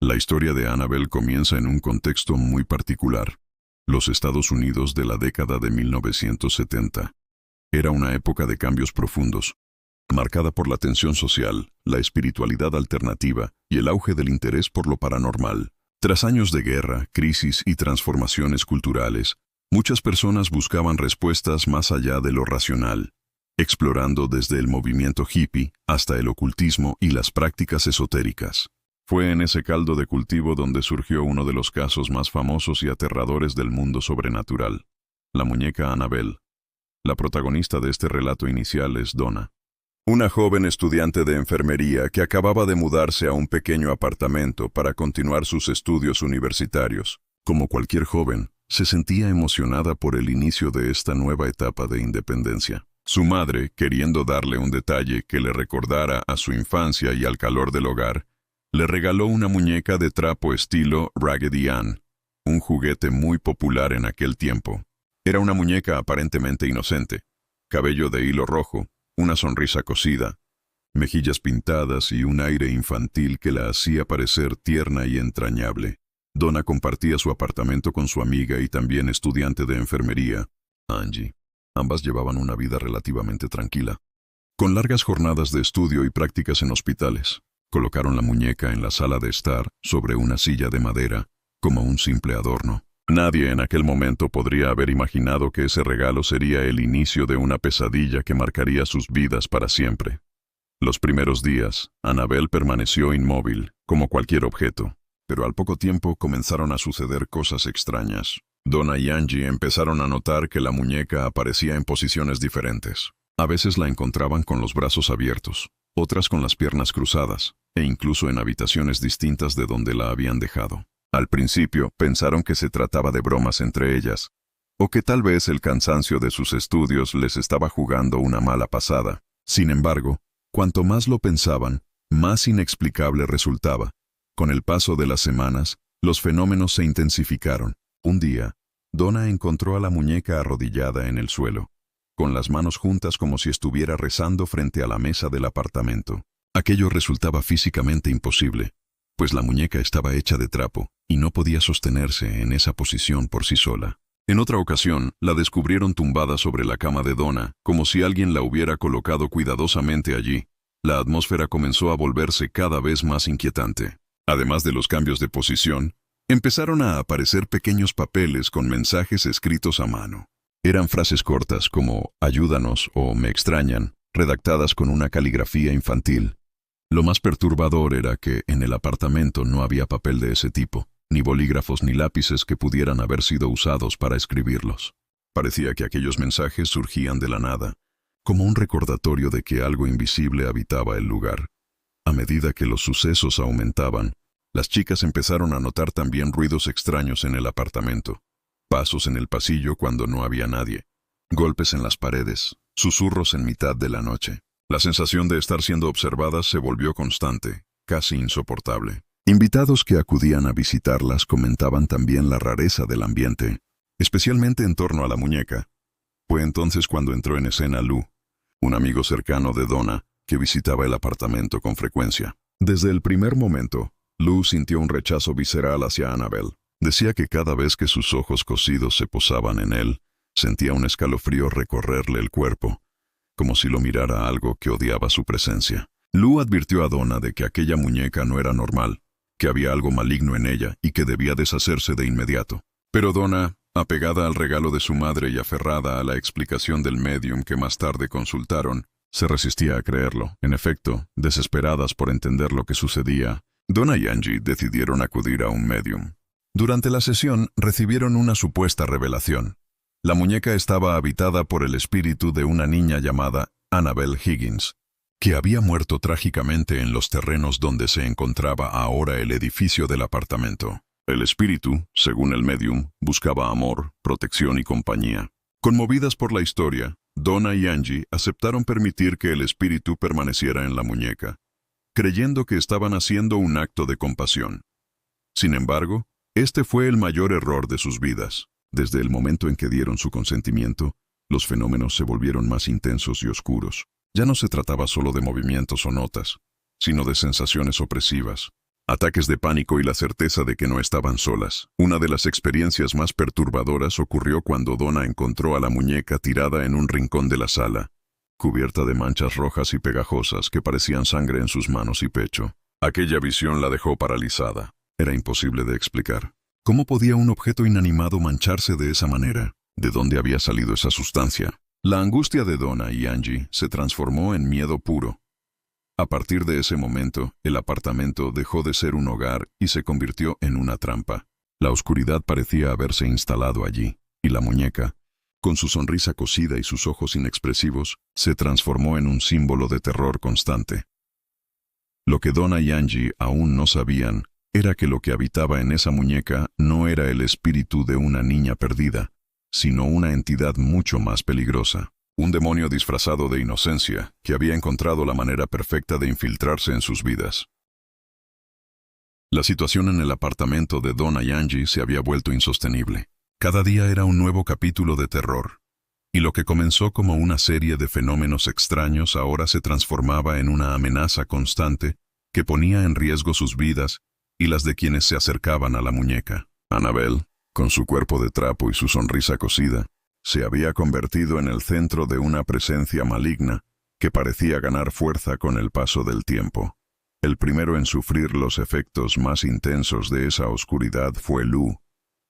La historia de Annabelle comienza en un contexto muy particular: los Estados Unidos de la década de 1970. Era una época de cambios profundos, marcada por la tensión social, la espiritualidad alternativa y el auge del interés por lo paranormal. Tras años de guerra, crisis y transformaciones culturales, muchas personas buscaban respuestas más allá de lo racional, explorando desde el movimiento hippie hasta el ocultismo y las prácticas esotéricas. Fue en ese caldo de cultivo donde surgió uno de los casos más famosos y aterradores del mundo sobrenatural: la muñeca Annabelle. La protagonista de este relato inicial es Donna, una joven estudiante de enfermería que acababa de mudarse a un pequeño apartamento para continuar sus estudios universitarios. Como cualquier joven, se sentía emocionada por el inicio de esta nueva etapa de independencia. Su madre, queriendo darle un detalle que le recordara a su infancia y al calor del hogar, le regaló una muñeca de trapo estilo Raggedy Ann, un juguete muy popular en aquel tiempo. Era una muñeca aparentemente inocente: cabello de hilo rojo, una sonrisa cosida, mejillas pintadas y un aire infantil que la hacía parecer tierna y entrañable. Donna compartía su apartamento con su amiga y también estudiante de enfermería, Angie. Ambas llevaban una vida relativamente tranquila, con largas jornadas de estudio y prácticas en hospitales. Colocaron la muñeca en la sala de estar, sobre una silla de madera, como un simple adorno. Nadie en aquel momento podría haber imaginado que ese regalo sería el inicio de una pesadilla que marcaría sus vidas para siempre. Los primeros días, Annabelle permaneció inmóvil, como cualquier objeto, pero al poco tiempo comenzaron a suceder cosas extrañas. Donna y Angie empezaron a notar que la muñeca aparecía en posiciones diferentes. A veces la encontraban con los brazos abiertos, otras con las piernas cruzadas, e incluso en habitaciones distintas de donde la habían dejado. Al principio pensaron que se trataba de bromas entre ellas, o que tal vez el cansancio de sus estudios les estaba jugando una mala pasada. Sin embargo, cuanto más lo pensaban, más inexplicable resultaba. Con el paso de las semanas, los fenómenos se intensificaron. Un día, Donna encontró a la muñeca arrodillada en el suelo, con las manos juntas como si estuviera rezando frente a la mesa del apartamento. Aquello resultaba físicamente imposible, pues la muñeca estaba hecha de trapo y no podía sostenerse en esa posición por sí sola. En otra ocasión, la descubrieron tumbada sobre la cama de Donna, como si alguien la hubiera colocado cuidadosamente allí. La atmósfera comenzó a volverse cada vez más inquietante. Además de los cambios de posición, empezaron a aparecer pequeños papeles con mensajes escritos a mano. Eran frases cortas como «ayúdanos» o «me extrañan», redactadas con una caligrafía infantil. Lo más perturbador era que en el apartamento no había papel de ese tipo, ni bolígrafos ni lápices que pudieran haber sido usados para escribirlos. Parecía que aquellos mensajes surgían de la nada, como un recordatorio de que algo invisible habitaba el lugar. A medida que los sucesos aumentaban, las chicas empezaron a notar también ruidos extraños en el apartamento: pasos en el pasillo cuando no había nadie, golpes en las paredes, susurros en mitad de la noche. La sensación de estar siendo observadas se volvió constante, casi insoportable. Invitados que acudían a visitarlas comentaban también la rareza del ambiente, especialmente en torno a la muñeca. Fue entonces cuando entró en escena Lou, un amigo cercano de Donna que visitaba el apartamento con frecuencia. Desde el primer momento, Lou sintió un rechazo visceral hacia Annabelle. Decía que cada vez que sus ojos cosidos se posaban en él, sentía un escalofrío recorrerle el cuerpo, como si lo mirara algo que odiaba su presencia. Lou advirtió a Donna de que aquella muñeca no era normal, que había algo maligno en ella y que debía deshacerse de inmediato. Pero Donna, apegada al regalo de su madre y aferrada a la explicación del médium que más tarde consultaron, se resistía a creerlo. En efecto, desesperadas por entender lo que sucedía, Donna y Angie decidieron acudir a un médium. Durante la sesión recibieron una supuesta revelación. La muñeca estaba habitada por el espíritu de una niña llamada Annabelle Higgins, que había muerto trágicamente en los terrenos donde se encontraba ahora el edificio del apartamento. El espíritu, según el médium, buscaba amor, protección y compañía. Conmovidas por la historia, Donna y Angie aceptaron permitir que el espíritu permaneciera en la muñeca, creyendo que estaban haciendo un acto de compasión. Sin embargo, este fue el mayor error de sus vidas. Desde el momento en que dieron su consentimiento, los fenómenos se volvieron más intensos y oscuros. Ya no se trataba solo de movimientos o notas, sino de sensaciones opresivas, ataques de pánico y la certeza de que no estaban solas. Una de las experiencias más perturbadoras ocurrió cuando Donna encontró a la muñeca tirada en un rincón de la sala, cubierta de manchas rojas y pegajosas que parecían sangre en sus manos y pecho. Aquella visión la dejó paralizada. Era imposible de explicar. ¿Cómo podía un objeto inanimado mancharse de esa manera? ¿De dónde había salido esa sustancia? La angustia de Donna y Angie se transformó en miedo puro. A partir de ese momento, el apartamento dejó de ser un hogar y se convirtió en una trampa. La oscuridad parecía haberse instalado allí, y la muñeca, con su sonrisa cosida y sus ojos inexpresivos, se transformó en un símbolo de terror constante. Lo que Donna y Angie aún no sabían era que lo que habitaba en esa muñeca no era el espíritu de una niña perdida, sino una entidad mucho más peligrosa. Un demonio disfrazado de inocencia que había encontrado la manera perfecta de infiltrarse en sus vidas. La situación en el apartamento de Donna y Angie se había vuelto insostenible. Cada día era un nuevo capítulo de terror, y lo que comenzó como una serie de fenómenos extraños ahora se transformaba en una amenaza constante que ponía en riesgo sus vidas y las de quienes se acercaban a la muñeca. Annabelle, con su cuerpo de trapo y su sonrisa cosida, se había convertido en el centro de una presencia maligna que parecía ganar fuerza con el paso del tiempo. El primero en sufrir los efectos más intensos de esa oscuridad fue Lou,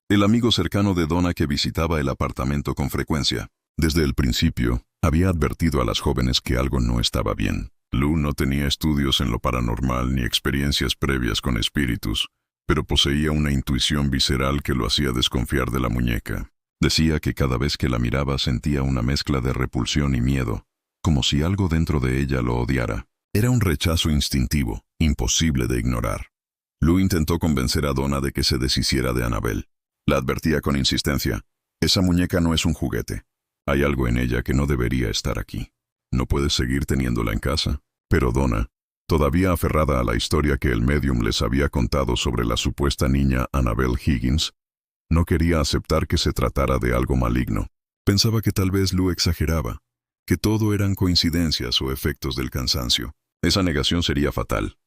el amigo cercano de Donna que visitaba el apartamento con frecuencia. Desde el principio, había advertido a las jóvenes que algo no estaba bien. Lou no tenía estudios en lo paranormal ni experiencias previas con espíritus, pero poseía una intuición visceral que lo hacía desconfiar de la muñeca. Decía que cada vez que la miraba sentía una mezcla de repulsión y miedo, como si algo dentro de ella lo odiara. Era un rechazo instintivo, imposible de ignorar. Lou intentó convencer a Donna de que se deshiciera de Annabelle. La advertía con insistencia: esa muñeca no es un juguete. Hay algo en ella que no debería estar aquí. No puedes seguir teniéndola en casa. Pero Donna, todavía aferrada a la historia que el médium les había contado sobre la supuesta niña Annabelle Higgins, no quería aceptar que se tratara de algo maligno. Pensaba que tal vez Lou exageraba, que todo eran coincidencias o efectos del cansancio. Esa negación sería fatal.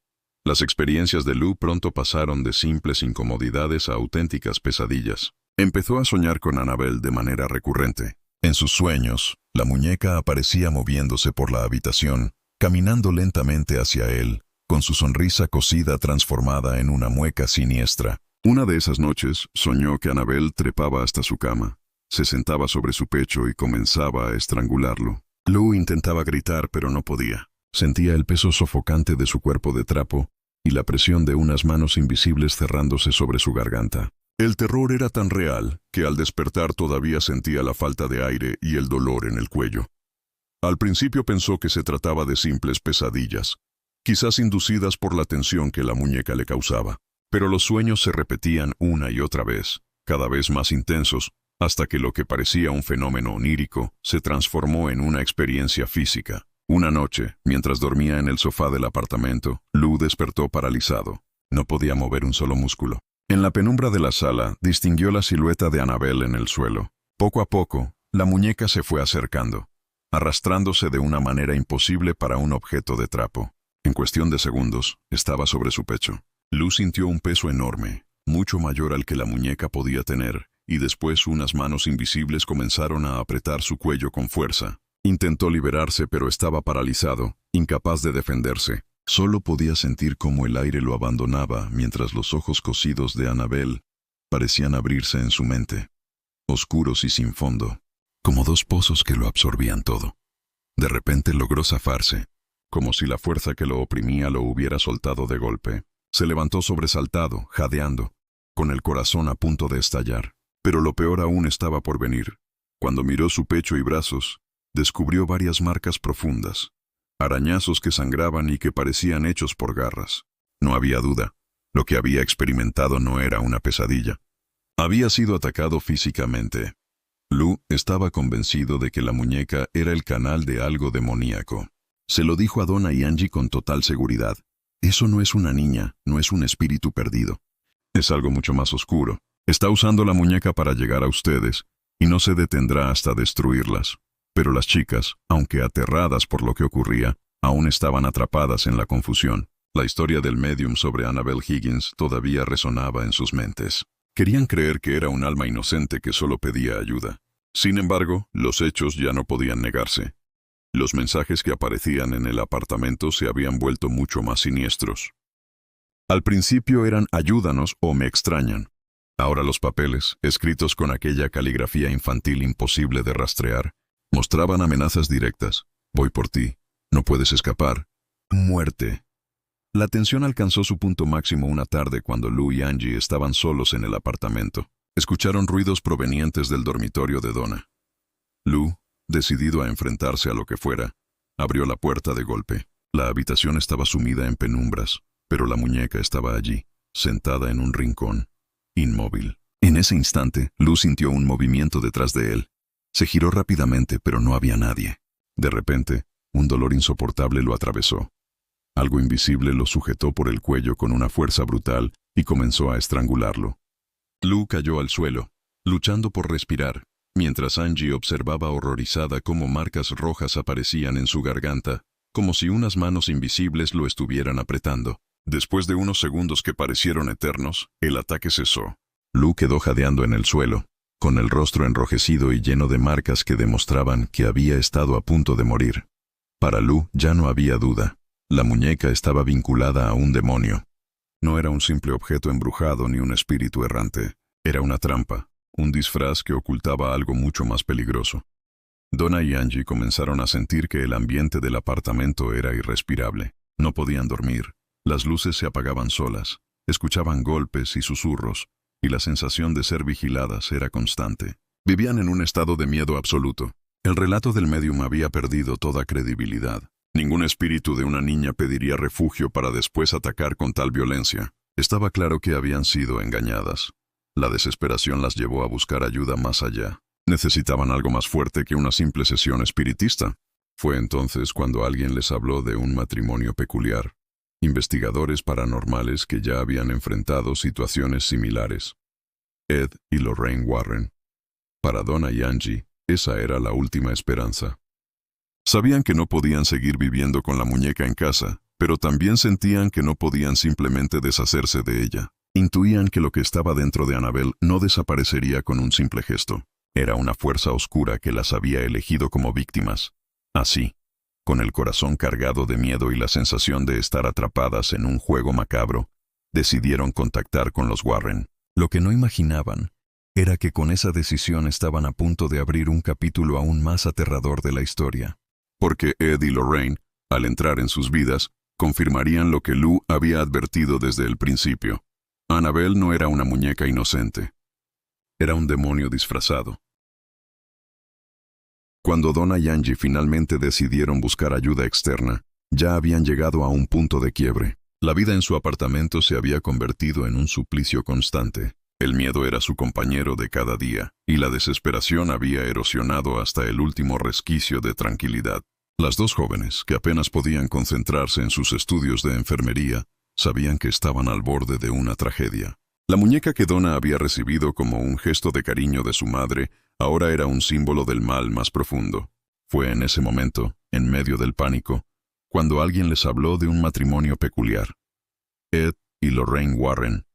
Las experiencias de Lou pronto pasaron de simples incomodidades a auténticas pesadillas. Empezó a soñar con Annabelle de manera recurrente. En sus sueños, la muñeca aparecía moviéndose por la habitación, caminando lentamente hacia él, con su sonrisa cosida transformada en una mueca siniestra. Una de esas noches, soñó que Annabelle trepaba hasta su cama, se sentaba sobre su pecho y comenzaba a estrangularlo. Lou intentaba gritar, pero no podía. Sentía el peso sofocante de su cuerpo de trapo y la presión de unas manos invisibles cerrándose sobre su garganta. El terror era tan real que al despertar todavía sentía la falta de aire y el dolor en el cuello. Al principio pensó que se trataba de simples pesadillas, quizás inducidas por la tensión que la muñeca le causaba. Pero los sueños se repetían una y otra vez, cada vez más intensos, hasta que lo que parecía un fenómeno onírico se transformó en una experiencia física. Una noche, mientras dormía en el sofá del apartamento, Lou despertó paralizado. No podía mover un solo músculo. En la penumbra de la sala, distinguió la silueta de Annabelle en el suelo. Poco a poco, la muñeca se fue acercando, arrastrándose de una manera imposible para un objeto de trapo. En cuestión de segundos, estaba sobre su pecho. Lou sintió un peso enorme, mucho mayor al que la muñeca podía tener, y después unas manos invisibles comenzaron a apretar su cuello con fuerza. Intentó liberarse, pero estaba paralizado, incapaz de defenderse. Solo podía sentir cómo el aire lo abandonaba mientras los ojos cosidos de Annabelle parecían abrirse en su mente, oscuros y sin fondo, como dos pozos que lo absorbían todo. De repente logró zafarse, como si la fuerza que lo oprimía lo hubiera soltado de golpe. Se levantó sobresaltado, jadeando, con el corazón a punto de estallar. Pero lo peor aún estaba por venir. Cuando miró su pecho y brazos, descubrió varias marcas profundas, arañazos que sangraban y que parecían hechos por garras. No había duda, lo que había experimentado no era una pesadilla. Había sido atacado físicamente. Lou estaba convencido de que la muñeca era el canal de algo demoníaco. Se lo dijo a Donna y Angie con total seguridad. Eso no es una niña, no es un espíritu perdido. Es algo mucho más oscuro. Está usando la muñeca para llegar a ustedes, y no se detendrá hasta destruirlas. Pero las chicas, aunque aterradas por lo que ocurría, aún estaban atrapadas en la confusión. La historia del médium sobre Annabelle Higgins todavía resonaba en sus mentes. Querían creer que era un alma inocente que solo pedía ayuda. Sin embargo, los hechos ya no podían negarse. Los mensajes que aparecían en el apartamento se habían vuelto mucho más siniestros. Al principio eran "ayúdanos" o "me extrañan". Ahora los papeles, escritos con aquella caligrafía infantil imposible de rastrear, mostraban amenazas directas. "Voy por ti. No puedes escapar. Muerte". La tensión alcanzó su punto máximo una tarde cuando Lou y Angie estaban solos en el apartamento. Escucharon ruidos provenientes del dormitorio de Donna. Lou, decidido a enfrentarse a lo que fuera, abrió la puerta de golpe. La habitación estaba sumida en penumbras, pero la muñeca estaba allí, sentada en un rincón, inmóvil. En ese instante, Lou sintió un movimiento detrás de él. Se giró rápidamente, pero no había nadie. De repente, un dolor insoportable lo atravesó. Algo invisible lo sujetó por el cuello con una fuerza brutal y comenzó a estrangularlo. Lou cayó al suelo, luchando por respirar, mientras Angie observaba horrorizada cómo marcas rojas aparecían en su garganta, como si unas manos invisibles lo estuvieran apretando. Después de unos segundos que parecieron eternos, el ataque cesó. Lou quedó jadeando en el suelo, con el rostro enrojecido y lleno de marcas que demostraban que había estado a punto de morir. Para Lou ya no había duda. La muñeca estaba vinculada a un demonio. No era un simple objeto embrujado ni un espíritu errante. Era una trampa, un disfraz que ocultaba algo mucho más peligroso. Donna y Angie comenzaron a sentir que el ambiente del apartamento era irrespirable. No podían dormir. Las luces se apagaban solas. Escuchaban golpes y susurros, y la sensación de ser vigiladas era constante. Vivían en un estado de miedo absoluto. El relato del médium había perdido toda credibilidad. Ningún espíritu de una niña pediría refugio para después atacar con tal violencia. Estaba claro que habían sido engañadas. La desesperación las llevó a buscar ayuda más allá. Necesitaban algo más fuerte que una simple sesión espiritista. Fue entonces cuando alguien les habló de un matrimonio peculiar. Investigadores paranormales que ya habían enfrentado situaciones similares. Ed y Lorraine Warren. Para Donna y Angie, esa era la última esperanza. Sabían que no podían seguir viviendo con la muñeca en casa, pero también sentían que no podían simplemente deshacerse de ella. Intuían que lo que estaba dentro de Annabelle no desaparecería con un simple gesto. Era una fuerza oscura que las había elegido como víctimas. Así, con el corazón cargado de miedo y la sensación de estar atrapadas en un juego macabro, decidieron contactar con los Warren. Lo que no imaginaban era que con esa decisión estaban a punto de abrir un capítulo aún más aterrador de la historia. Porque Ed y Lorraine, al entrar en sus vidas, confirmarían lo que Lou había advertido desde el principio. Annabelle no era una muñeca inocente. Era un demonio disfrazado. Cuando Donna y Angie finalmente decidieron buscar ayuda externa, ya habían llegado a un punto de quiebre. La vida en su apartamento se había convertido en un suplicio constante. El miedo era su compañero de cada día, y la desesperación había erosionado hasta el último resquicio de tranquilidad. Las dos jóvenes, que apenas podían concentrarse en sus estudios de enfermería, sabían que estaban al borde de una tragedia. La muñeca que Donna había recibido como un gesto de cariño de su madre, ahora era un símbolo del mal más profundo. Fue en ese momento, en medio del pánico, cuando alguien les habló de un matrimonio peculiar. Ed y Lorraine Warren,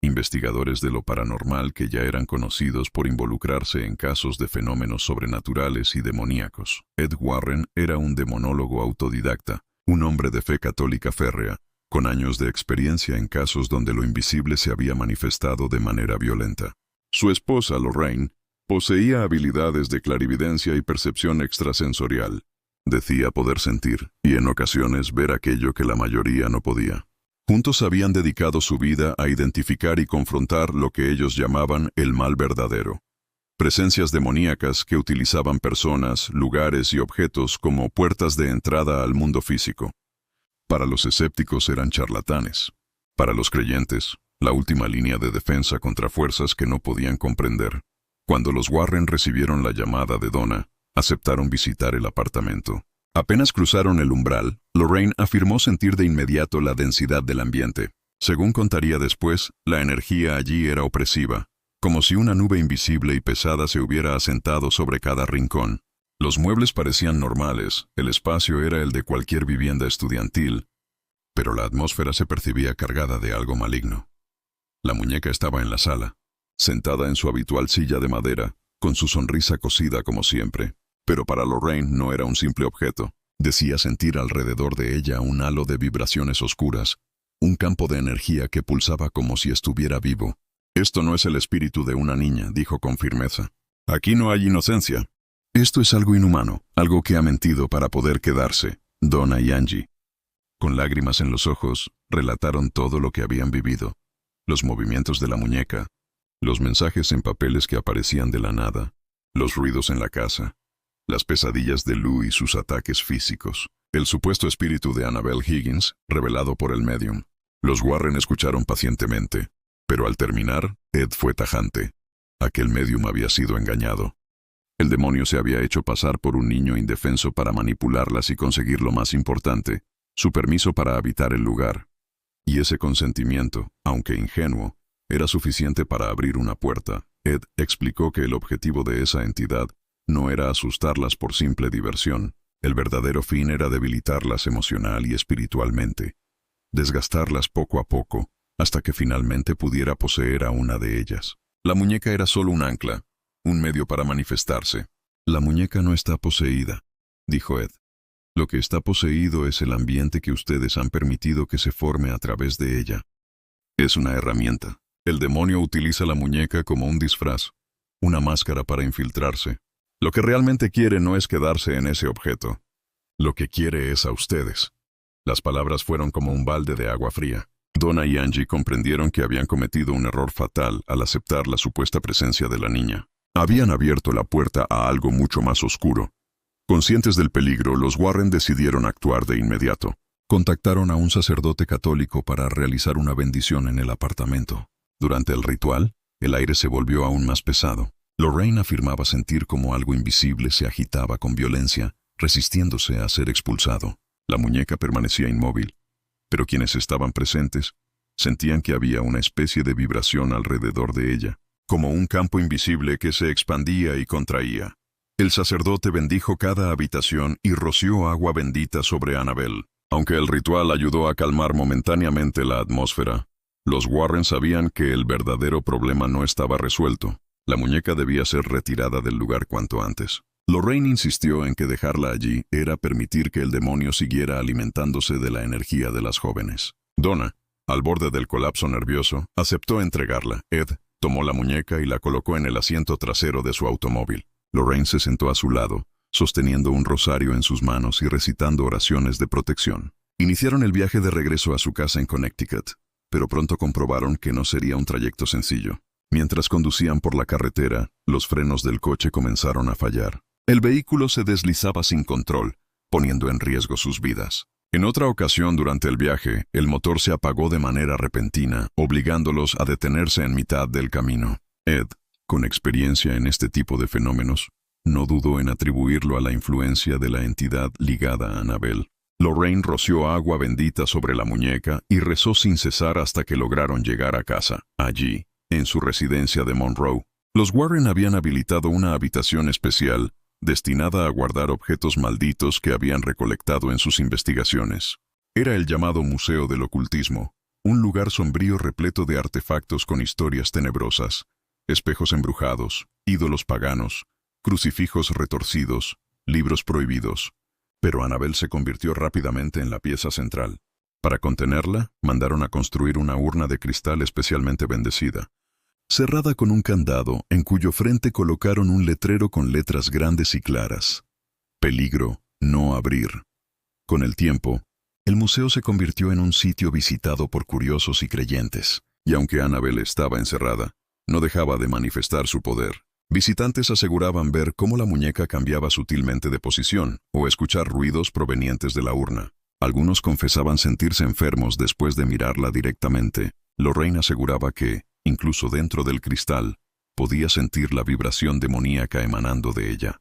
investigadores de lo paranormal que ya eran conocidos por involucrarse en casos de fenómenos sobrenaturales y demoníacos. Ed Warren era un demonólogo autodidacta, un hombre de fe católica férrea, con años de experiencia en casos donde lo invisible se había manifestado de manera violenta. Su esposa, Lorraine, poseía habilidades de clarividencia y percepción extrasensorial. Decía poder sentir, y en ocasiones ver aquello que la mayoría no podía. Juntos habían dedicado su vida a identificar y confrontar lo que ellos llamaban el mal verdadero. Presencias demoníacas que utilizaban personas, lugares y objetos como puertas de entrada al mundo físico. Para los escépticos eran charlatanes. Para los creyentes, la última línea de defensa contra fuerzas que no podían comprender. Cuando los Warren recibieron la llamada de Donna, aceptaron visitar el apartamento. Apenas cruzaron el umbral, Lorraine afirmó sentir de inmediato la densidad del ambiente. Según contaría después, la energía allí era opresiva, como si una nube invisible y pesada se hubiera asentado sobre cada rincón. Los muebles parecían normales, el espacio era el de cualquier vivienda estudiantil, pero la atmósfera se percibía cargada de algo maligno. La muñeca estaba en la sala, sentada en su habitual silla de madera, con su sonrisa cosida como siempre. Pero para Lorraine no era un simple objeto. Decía sentir alrededor de ella un halo de vibraciones oscuras, un campo de energía que pulsaba como si estuviera vivo. «Esto no es el espíritu de una niña», dijo con firmeza. «Aquí no hay inocencia. Esto es algo inhumano, algo que ha mentido para poder quedarse». Donna y Angie, con lágrimas en los ojos, relataron todo lo que habían vivido. Los movimientos de la muñeca, los mensajes en papeles que aparecían de la nada, los ruidos en la casa, las pesadillas de Lou y sus ataques físicos, el supuesto espíritu de Annabelle Higgins, revelado por el medium. Los Warren escucharon pacientemente, pero al terminar, Ed fue tajante. Aquel medium había sido engañado. El demonio se había hecho pasar por un niño indefenso para manipularlas y conseguir lo más importante, su permiso para habitar el lugar. Y ese consentimiento, aunque ingenuo, era suficiente para abrir una puerta. Ed explicó que el objetivo de esa entidad no era asustarlas por simple diversión. El verdadero fin era debilitarlas emocional y espiritualmente, desgastarlas poco a poco, hasta que finalmente pudiera poseer a una de ellas. La muñeca era solo un ancla, un medio para manifestarse. «La muñeca no está poseída», dijo Ed. «Lo que está poseído es el ambiente que ustedes han permitido que se forme a través de ella. Es una herramienta. El demonio utiliza la muñeca como un disfraz, una máscara para infiltrarse. Lo que realmente quiere no es quedarse en ese objeto. Lo que quiere es a ustedes». Las palabras fueron como un balde de agua fría. Donna y Angie comprendieron que habían cometido un error fatal al aceptar la supuesta presencia de la niña. Habían abierto la puerta a algo mucho más oscuro. Conscientes del peligro, los Warren decidieron actuar de inmediato. Contactaron a un sacerdote católico para realizar una bendición en el apartamento. Durante el ritual, el aire se volvió aún más pesado. Lorraine afirmaba sentir como algo invisible se agitaba con violencia, resistiéndose a ser expulsado. La muñeca permanecía inmóvil, pero quienes estaban presentes sentían que había una especie de vibración alrededor de ella, como un campo invisible que se expandía y contraía. El sacerdote bendijo cada habitación y roció agua bendita sobre Annabelle. Aunque el ritual ayudó a calmar momentáneamente la atmósfera, los Warren sabían que el verdadero problema no estaba resuelto. La muñeca debía ser retirada del lugar cuanto antes. Lorraine insistió en que dejarla allí era permitir que el demonio siguiera alimentándose de la energía de las jóvenes. Donna, al borde del colapso nervioso, aceptó entregarla. Ed tomó la muñeca y la colocó en el asiento trasero de su automóvil. Lorraine se sentó a su lado, sosteniendo un rosario en sus manos y recitando oraciones de protección. Iniciaron el viaje de regreso a su casa en Connecticut, pero pronto comprobaron que no sería un trayecto sencillo. Mientras conducían por la carretera, los frenos del coche comenzaron a fallar. El vehículo se deslizaba sin control, poniendo en riesgo sus vidas. En otra ocasión durante el viaje, el motor se apagó de manera repentina, obligándolos a detenerse en mitad del camino. Ed, con experiencia en este tipo de fenómenos, no dudó en atribuirlo a la influencia de la entidad ligada a Annabelle. Lorraine roció agua bendita sobre la muñeca y rezó sin cesar hasta que lograron llegar a casa. Allí, en su residencia de Monroe, los Warren habían habilitado una habitación especial destinada a guardar objetos malditos que habían recolectado en sus investigaciones. Era el llamado Museo del Ocultismo, un lugar sombrío repleto de artefactos con historias tenebrosas, espejos embrujados, ídolos paganos, crucifijos retorcidos, libros prohibidos. Pero Annabelle se convirtió rápidamente en la pieza central. Para contenerla, mandaron a construir una urna de cristal especialmente bendecida, cerrada con un candado en cuyo frente colocaron un letrero con letras grandes y claras: «Peligro, no abrir». Con el tiempo, el museo se convirtió en un sitio visitado por curiosos y creyentes, y aunque Annabelle estaba encerrada, no dejaba de manifestar su poder. Visitantes aseguraban ver cómo la muñeca cambiaba sutilmente de posición o escuchar ruidos provenientes de la urna. Algunos confesaban sentirse enfermos después de mirarla directamente. Lorraine aseguraba que, incluso dentro del cristal, podía sentir la vibración demoníaca emanando de ella.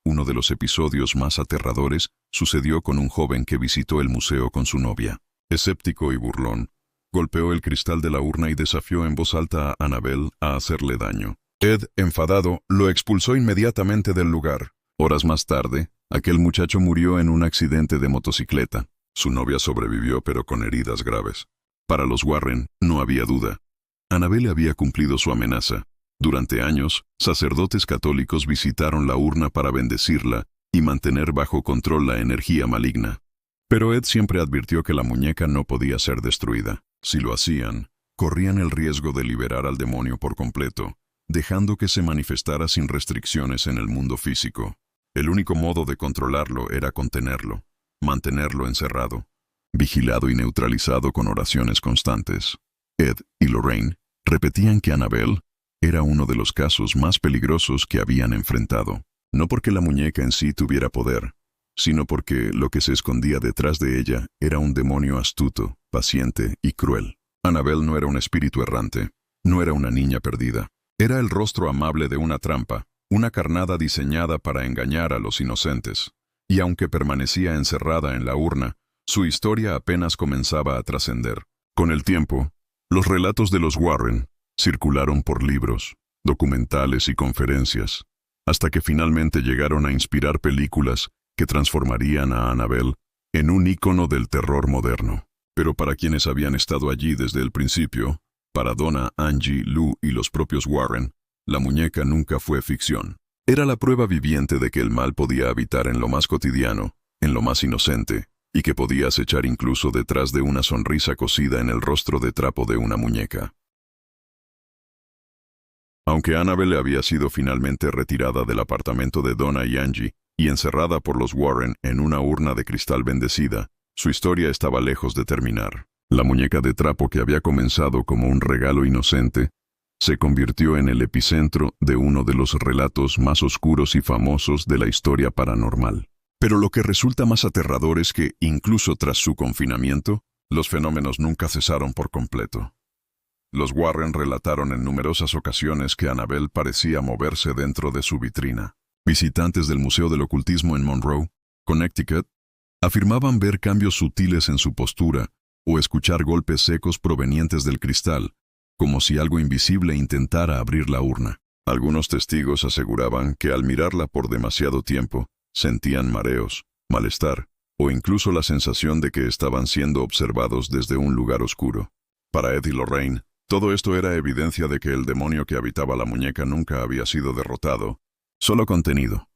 Uno de los episodios más aterradores sucedió con un joven que visitó el museo con su novia. Escéptico y burlón, golpeó el cristal de la urna y desafió en voz alta a Annabelle a hacerle daño. Ed, enfadado, lo expulsó inmediatamente del lugar. Horas más tarde, aquel muchacho murió en un accidente de motocicleta. Su novia sobrevivió pero con heridas graves. Para los Warren, no había duda. Annabelle había cumplido su amenaza. Durante años, sacerdotes católicos visitaron la urna para bendecirla y mantener bajo control la energía maligna. Pero Ed siempre advirtió que la muñeca no podía ser destruida. Si lo hacían, corrían el riesgo de liberar al demonio por completo, dejando que se manifestara sin restricciones en el mundo físico. El único modo de controlarlo era contenerlo, mantenerlo encerrado, vigilado y neutralizado con oraciones constantes. Ed y Lorraine repetían que Annabelle era uno de los casos más peligrosos que habían enfrentado, no porque la muñeca en sí tuviera poder, sino porque lo que se escondía detrás de ella era un demonio astuto, paciente y cruel. Annabelle no era un espíritu errante, no era una niña perdida. Era el rostro amable de una trampa, una carnada diseñada para engañar a los inocentes. Y aunque permanecía encerrada en la urna, su historia apenas comenzaba a trascender. Con el tiempo, los relatos de los Warren circularon por libros, documentales y conferencias, hasta que finalmente llegaron a inspirar películas que transformarían a Annabelle en un ícono del terror moderno. Pero para quienes habían estado allí desde el principio, para Donna, Angie, Lou y los propios Warren, la muñeca nunca fue ficción. Era la prueba viviente de que el mal podía habitar en lo más cotidiano, en lo más inocente, y que podía acechar incluso detrás de una sonrisa cosida en el rostro de trapo de una muñeca. Aunque Annabelle había sido finalmente retirada del apartamento de Donna y Angie y encerrada por los Warren en una urna de cristal bendecida, su historia estaba lejos de terminar. La muñeca de trapo que había comenzado como un regalo inocente se convirtió en el epicentro de uno de los relatos más oscuros y famosos de la historia paranormal. Pero lo que resulta más aterrador es que, incluso tras su confinamiento, los fenómenos nunca cesaron por completo. Los Warren relataron en numerosas ocasiones que Annabelle parecía moverse dentro de su vitrina. Visitantes del Museo del Ocultismo en Monroe, Connecticut, afirmaban ver cambios sutiles en su postura o escuchar golpes secos provenientes del cristal, como si algo invisible intentara abrir la urna. Algunos testigos aseguraban que al mirarla por demasiado tiempo, sentían mareos, malestar, o incluso la sensación de que estaban siendo observados desde un lugar oscuro. Para Ed y Lorraine, todo esto era evidencia de que el demonio que habitaba la muñeca nunca había sido derrotado, solo contenido.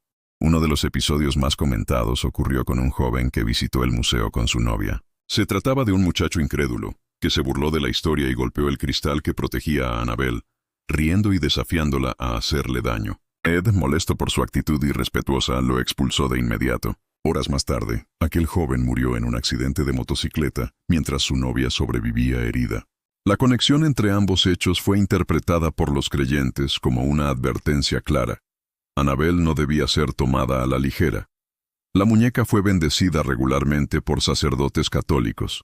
Uno de los episodios más comentados ocurrió con un joven que visitó el museo con su novia. Se trataba de un muchacho incrédulo, que se burló de la historia y golpeó el cristal que protegía a Annabelle, riendo y desafiándola a hacerle daño. Ed, molesto por su actitud irrespetuosa, lo expulsó de inmediato. Horas más tarde, aquel joven murió en un accidente de motocicleta, mientras su novia sobrevivía herida. La conexión entre ambos hechos fue interpretada por los creyentes como una advertencia clara. Annabelle no debía ser tomada a la ligera. La muñeca fue bendecida regularmente por sacerdotes católicos.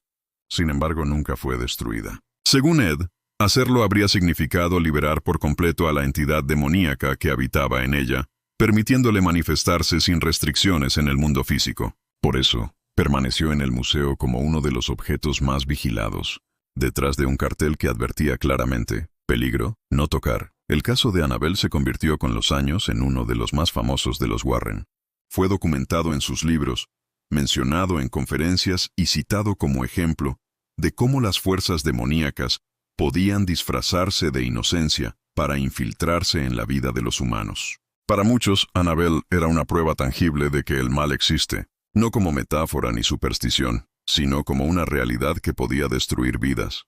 Sin embargo, nunca fue destruida. Según Ed, hacerlo habría significado liberar por completo a la entidad demoníaca que habitaba en ella, permitiéndole manifestarse sin restricciones en el mundo físico. Por eso, permaneció en el museo como uno de los objetos más vigilados, detrás de un cartel que advertía claramente: peligro, no tocar. El caso de Annabelle se convirtió con los años en uno de los más famosos de los Warren. Fue documentado en sus libros, mencionado en conferencias y citado como ejemplo de cómo las fuerzas demoníacas podían disfrazarse de inocencia para infiltrarse en la vida de los humanos. Para muchos, Annabelle era una prueba tangible de que el mal existe, no como metáfora ni superstición, sino como una realidad que podía destruir vidas.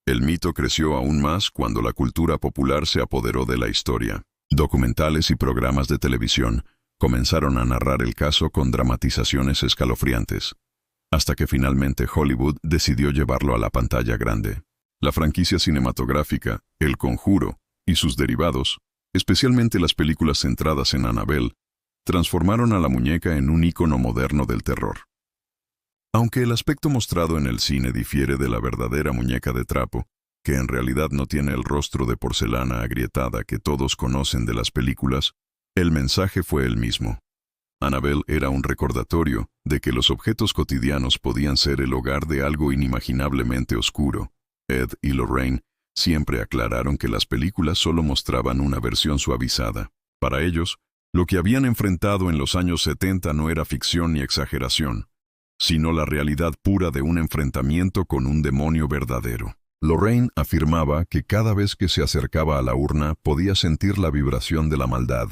El mito creció aún más cuando la cultura popular se apoderó de la historia. Documentales y programas de televisión comenzaron a narrar el caso con dramatizaciones escalofriantes, hasta que finalmente Hollywood decidió llevarlo a la pantalla grande. La franquicia cinematográfica, El Conjuro, y sus derivados, especialmente las películas centradas en Annabelle, transformaron a la muñeca en un ícono moderno del terror. Aunque el aspecto mostrado en el cine difiere de la verdadera muñeca de trapo, que en realidad no tiene el rostro de porcelana agrietada que todos conocen de las películas, el mensaje fue el mismo. Annabelle era un recordatorio de que los objetos cotidianos podían ser el hogar de algo inimaginablemente oscuro. Ed y Lorraine siempre aclararon que las películas solo mostraban una versión suavizada. Para ellos, lo que habían enfrentado en los años 70 no era ficción ni exageración. sino la realidad pura de un enfrentamiento con un demonio verdadero. Lorraine afirmaba que cada vez que se acercaba a la urna podía sentir la vibración de la maldad,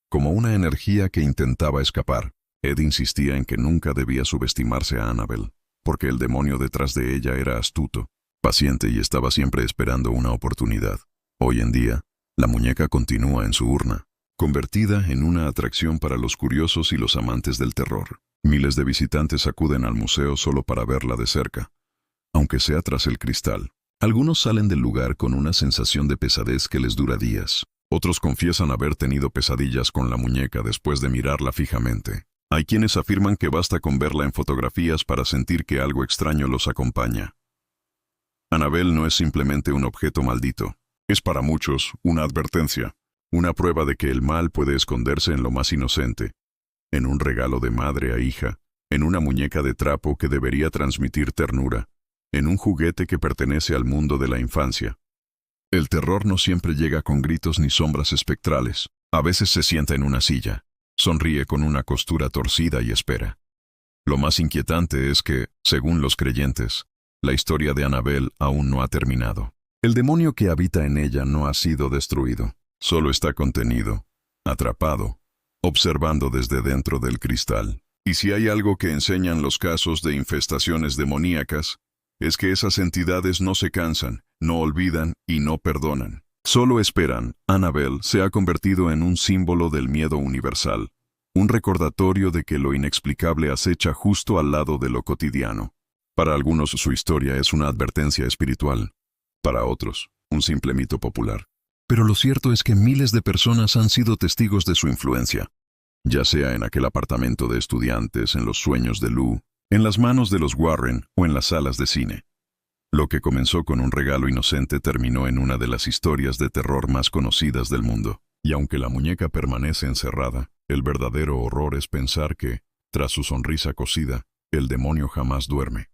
como una energía que intentaba escapar. Ed insistía en que nunca debía subestimarse a Annabelle, porque el demonio detrás de ella era astuto, paciente y estaba siempre esperando una oportunidad. Hoy en día, la muñeca continúa en su urna, convertida en una atracción para los curiosos y los amantes del terror. Miles de visitantes acuden al museo solo para verla de cerca, aunque sea tras el cristal. Algunos salen del lugar con una sensación de pesadez que les dura días. Otros confiesan haber tenido pesadillas con la muñeca después de mirarla fijamente. Hay quienes afirman que basta con verla en fotografías para sentir que algo extraño los acompaña. Annabelle no es simplemente un objeto maldito. Es para muchos una advertencia, una prueba de que el mal puede esconderse en lo más inocente, en un regalo de madre a hija, en una muñeca de trapo que debería transmitir ternura, en un juguete que pertenece al mundo de la infancia. El terror no siempre llega con gritos ni sombras espectrales. A veces se sienta en una silla, sonríe con una costura torcida y espera. Lo más inquietante es que, según los creyentes, la historia de Annabelle aún no ha terminado. El demonio que habita en ella no ha sido destruido, solo está contenido, atrapado, observando desde dentro del cristal. Y si hay algo que enseñan los casos de infestaciones demoníacas, es que esas entidades no se cansan, no olvidan y no perdonan. Solo esperan. Annabelle se ha convertido en un símbolo del miedo universal, un recordatorio de que lo inexplicable acecha justo al lado de lo cotidiano. Para algunos su historia es una advertencia espiritual, para otros, un simple mito popular. Pero lo cierto es que miles de personas han sido testigos de su influencia, ya sea en aquel apartamento de estudiantes, en los sueños de Lou, en las manos de los Warren o en las salas de cine. Lo que comenzó con un regalo inocente terminó en una de las historias de terror más conocidas del mundo. Y aunque la muñeca permanece encerrada, el verdadero horror es pensar que, tras su sonrisa cosida, el demonio jamás duerme.